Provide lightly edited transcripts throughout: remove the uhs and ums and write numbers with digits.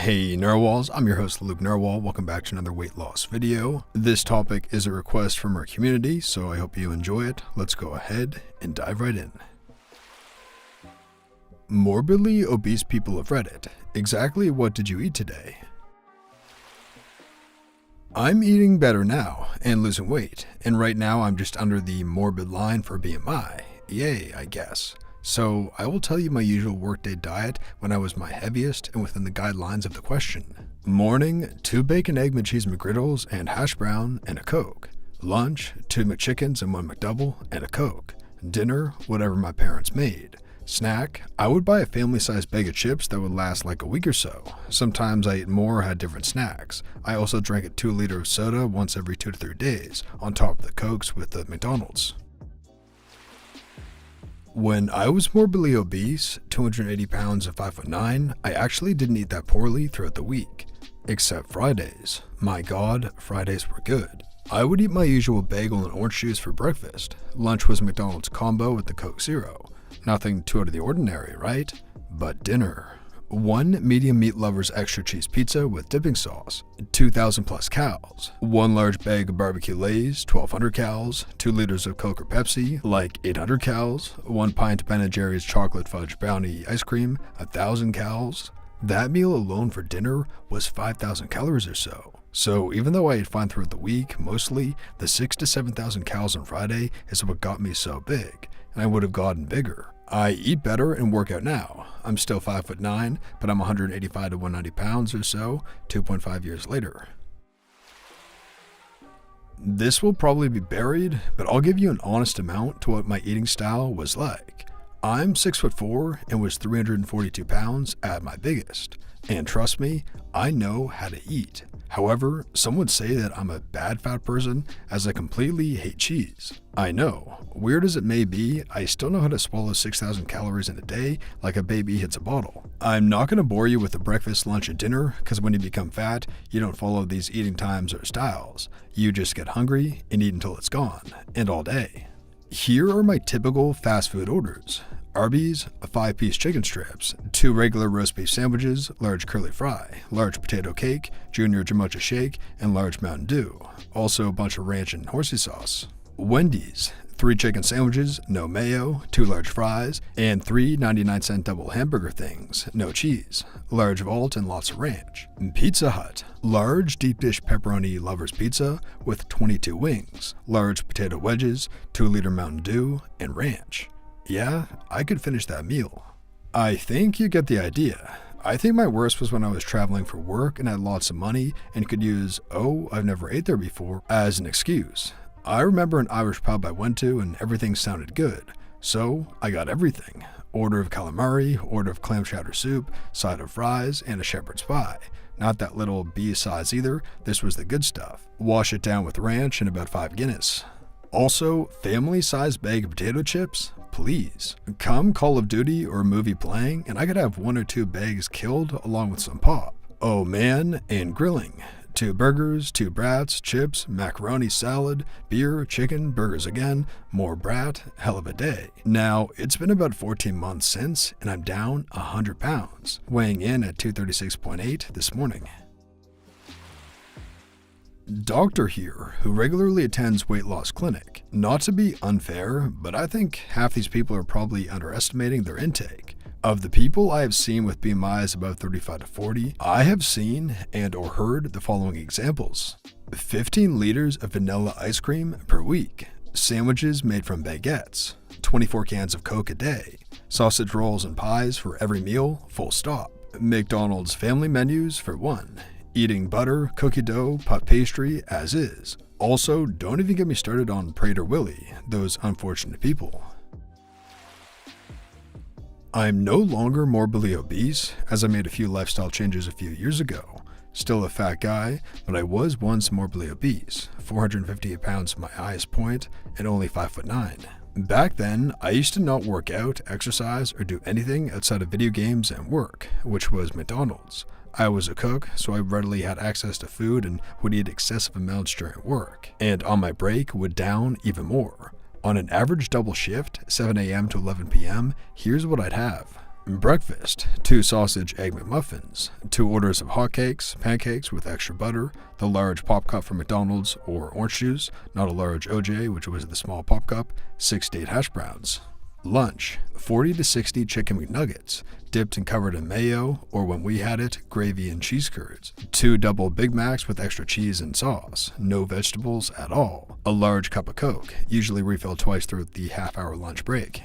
Hey Narwhals, I'm your host Luke Narwhal. Welcome back to another weight loss video. This topic is a request from our community, so I hope you enjoy it. Let's go ahead and dive right in. Morbidly obese people of Reddit. Exactly what did you eat today? I'm eating better now and losing weight, and right now I'm just under the morbid line for BMI. Yay, I guess. So I will tell you my usual workday diet when I was my heaviest and within the guidelines of the question. Morning, 2 bacon, egg, and cheese McGriddles and hash brown and a Coke. Lunch, 2 McChickens and 1 McDouble and a Coke. Dinner, whatever my parents made. Snack, I would buy a family-sized bag of chips that would last like a week or so. Sometimes I ate more or had different snacks. I also drank a 2-liter of soda once every 2 to 3 days, on top of the Cokes with the McDonald's. When I was morbidly obese, 280 pounds and 5'9", I actually didn't eat that poorly throughout the week. Except Fridays. My god, Fridays were good. I would eat my usual bagel and orange juice for breakfast. Lunch was a McDonald's combo with the Coke Zero. Nothing too out of the ordinary, right? But dinner. 1 medium meat lover's extra cheese pizza with dipping sauce, 2,000 plus calories, 1 large bag of barbecue Lay's, 1,200 calories, 2 liters of Coke or Pepsi, like 800 calories, 1 pint of Ben & Jerry's chocolate fudge brownie ice cream, 1,000 calories. That meal alone for dinner was 5,000 calories or so. So even though I ate fine throughout the week, mostly, the 6,000 to 7,000 calories on Friday is what got me so big, and I would have gotten bigger. I eat better and work out now. I'm still 5'9", but I'm 185 to 190 pounds or so, 2.5 years later. This will probably be buried, but I'll give you an honest amount to what my eating style was like. I'm 6'4" and was 342 pounds at my biggest. And trust me, I know how to eat. However, some would say that I'm a bad fat person as I completely hate cheese. I know, weird as it may be, I still know how to swallow 6,000 calories in a day like a baby hits a bottle. I'm not going to bore you with the breakfast, lunch, and dinner because when you become fat, you don't follow these eating times or styles. You just get hungry and eat until it's gone, and all day. Here are my typical fast food orders. Arby's, 5-piece chicken strips, 2 regular roast beef sandwiches, large curly fry, large potato cake, junior Jamocha shake, and large Mountain Dew. Also a bunch of ranch and horsey sauce. Wendy's, 3 chicken sandwiches, no mayo, 2 large fries, and 3 99-cent double hamburger things, no cheese, large vault and lots of ranch. Pizza Hut, large deep dish pepperoni lover's pizza with 22 wings, large potato wedges, 2-liter Mountain Dew, and ranch. Yeah, I could finish that meal. I think you get the idea. I think my worst was when I was traveling for work and had lots of money and could use, "Oh, I've never ate there before," as an excuse. I remember an Irish pub I went to and everything sounded good. So I got everything. Order of calamari, order of clam chowder soup, side of fries, and a shepherd's pie. Not that little B size either, this was the good stuff. Wash it down with ranch and about 5 Guinness. Also, family-sized bag of potato chips? Please. Come Call of Duty or a movie playing, and I could have 1 or 2 bags killed along with some pop. Oh man, and grilling. 2 burgers, 2 brats, chips, macaroni salad, beer, chicken, burgers again, more brat, hell of a day. Now, it's been about 14 months since, and I'm down 100 pounds, weighing in at 236.8 this morning. Doctor here, who regularly attends weight loss clinic. Not to be unfair, but I think half these people are probably underestimating their intake. Of the people I have seen with BMIs above 35 to 40, I have seen and or heard the following examples. 15 liters of vanilla ice cream per week, sandwiches made from baguettes, 24 cans of Coke a day, sausage rolls and pies for every meal, full stop, McDonald's family menus for 1, eating butter, cookie dough, puff pastry as is. Also, don't even get me started on Prater Willy, those unfortunate people. I'm no longer morbidly obese, as I made a few lifestyle changes a few years ago. Still a fat guy, but I was once morbidly obese, 458 pounds at my highest point, and only 5'9". Back then, I used to not work out, exercise, or do anything outside of video games and work, which was McDonald's. I was a cook, so I readily had access to food and would eat excessive amounts during work, and on my break would down even more. On an average double shift, 7 a.m. to 11 p.m., here's what I'd have. Breakfast: 2 sausage egg McMuffins, 2 orders of hotcakes, pancakes with extra butter, the large pop cup from McDonald's or orange juice, not a large OJ, which was the small pop cup, 6 to 8 hash browns. Lunch: 40 to 60 chicken McNuggets, dipped and covered in mayo, or when we had it, gravy and cheese curds. 2 double Big Macs with extra cheese and sauce, no vegetables at all. A large cup of Coke, usually refilled twice throughout the half-hour lunch break.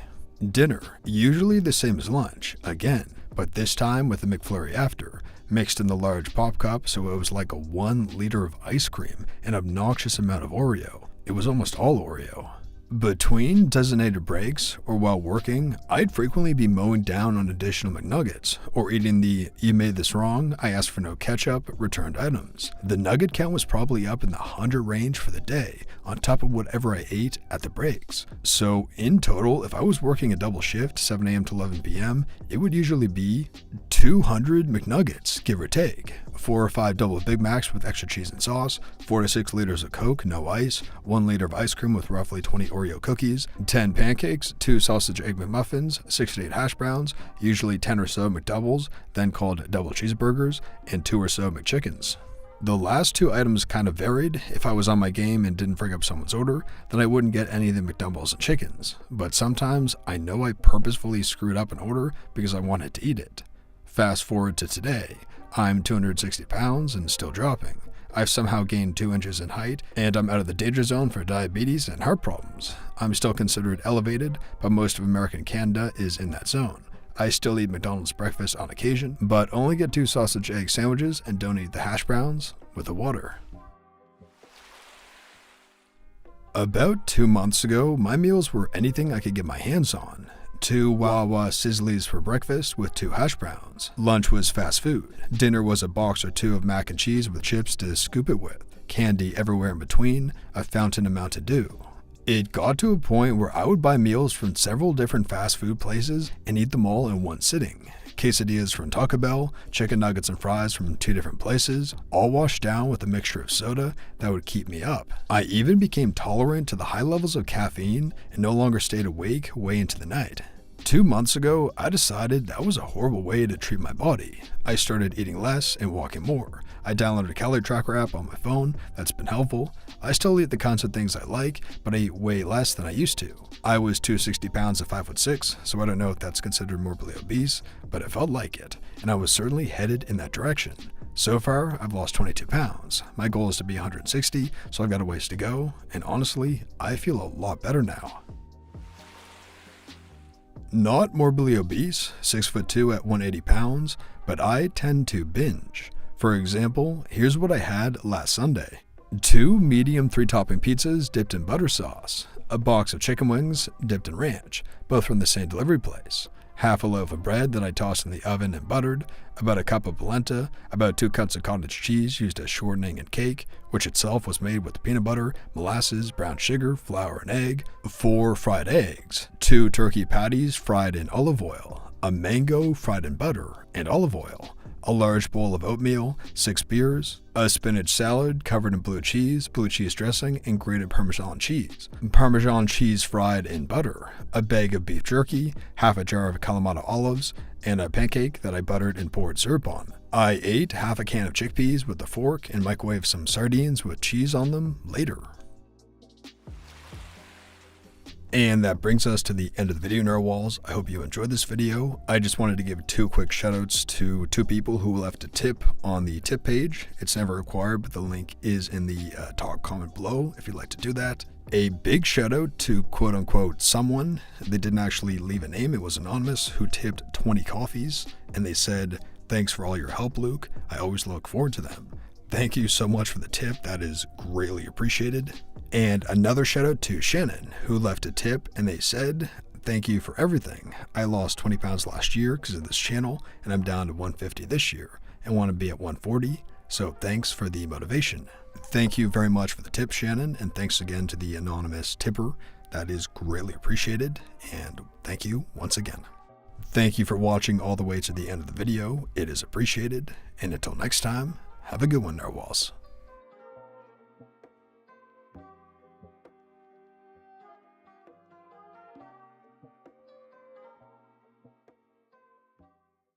Dinner: usually the same as lunch, again, but this time with a McFlurry after, mixed in the large pop cup so it was like a 1 liter of ice cream, an obnoxious amount of Oreo. It was almost all Oreo. Between designated breaks or while working, I'd frequently be mowing down on additional McNuggets or eating the "you made this wrong, I asked for no ketchup" returned items. The nugget count was probably up in the 100 range for the day, on top of whatever I ate at the breaks. So in total, if I was working a double shift, 7 a.m. to 11 p.m., it would usually be 200 McNuggets, give or take. 4 or 5 double Big Macs with extra cheese and sauce, 4 to 6 liters of Coke, no ice, 1 liter of ice cream with roughly 20 Oreo cookies, 10 pancakes, 2 sausage egg McMuffins, 6 to 8 hash browns, usually 10 or so McDoubles, then called double cheeseburgers, and 2 or so McChickens. The last 2 items kind of varied. If I was on my game and didn't frig up someone's order, then I wouldn't get any of the McDoubles and chickens. But sometimes I know I purposefully screwed up an order because I wanted to eat it. Fast forward to today. I'm 260 pounds and still dropping. I've somehow gained 2 inches in height, and I'm out of the danger zone for diabetes and heart problems. I'm still considered elevated, but most of American Canada is in that zone. I still eat McDonald's breakfast on occasion, but only get 2 sausage egg sandwiches and don't eat the hash browns with the water. About 2 months ago, my meals were anything I could get my hands on. 2 Wawa Sizzlies for breakfast with 2 hash browns. Lunch was fast food. Dinner was a box or 2 of mac and cheese with chips to scoop it with. Candy everywhere in between, a fountain of Mountain Dew. It got to a point where I would buy meals from several different fast food places and eat them all in one sitting. Quesadillas from Taco Bell, chicken nuggets and fries from 2 different places, all washed down with a mixture of soda that would keep me up. I even became tolerant to the high levels of caffeine and no longer stayed awake way into the night. 2 months ago, I decided that was a horrible way to treat my body. I started eating less and walking more. I downloaded a calorie tracker app on my phone. That's been helpful. I still eat the kinds of things I like, but I eat way less than I used to. I was 260 pounds at 5'6", so I don't know if that's considered morbidly obese, but it felt like it, and I was certainly headed in that direction. So far, I've lost 22 pounds. My goal is to be 160, so I've got a ways to go, and honestly, I feel a lot better now. Not morbidly obese, 6'2" at 180 pounds, but I tend to binge. For example, here's what I had last Sunday. 2 medium 3-topping pizzas dipped in butter sauce, a box of chicken wings dipped in ranch, both from the same delivery place, half a loaf of bread that I tossed in the oven and buttered, about a cup of polenta, about 2 cups of cottage cheese used as shortening and cake, which itself was made with peanut butter, molasses, brown sugar, flour, and egg, 4 fried eggs, 2 turkey patties fried in olive oil, a mango fried in butter and olive oil, a large bowl of oatmeal, 6 beers, a spinach salad covered in blue cheese dressing, and grated Parmesan cheese fried in butter, a bag of beef jerky, half a jar of Kalamata olives, and a pancake that I buttered and poured syrup on. I ate half a can of chickpeas with a fork and microwaved some sardines with cheese on them later. And that brings us to the end of the video, narwhals. I hope you enjoyed this video. I just wanted to give 2 quick shoutouts to 2 people who left a tip on the tip page. It's never required, but the link is in the top comment below if you'd like to do that. A big shout out to quote-unquote someone. They didn't actually leave a name, it was anonymous, who tipped 20 coffees, and they said, "Thanks for all your help, Luke. I always look forward to them." Thank you so much for the tip. That is greatly appreciated. And another shout out to Shannon, who left a tip, and they said, "Thank you for everything. I lost 20 pounds last year because of this channel, and I'm down to 150 this year and want to be at 140. So thanks for the motivation." Thank you very much for the tip, Shannon, and thanks again to the anonymous tipper. That is greatly appreciated, and thank you once again. Thank you for watching all the way to the end of the video. It is appreciated, and until next time, have a good one, narwhals.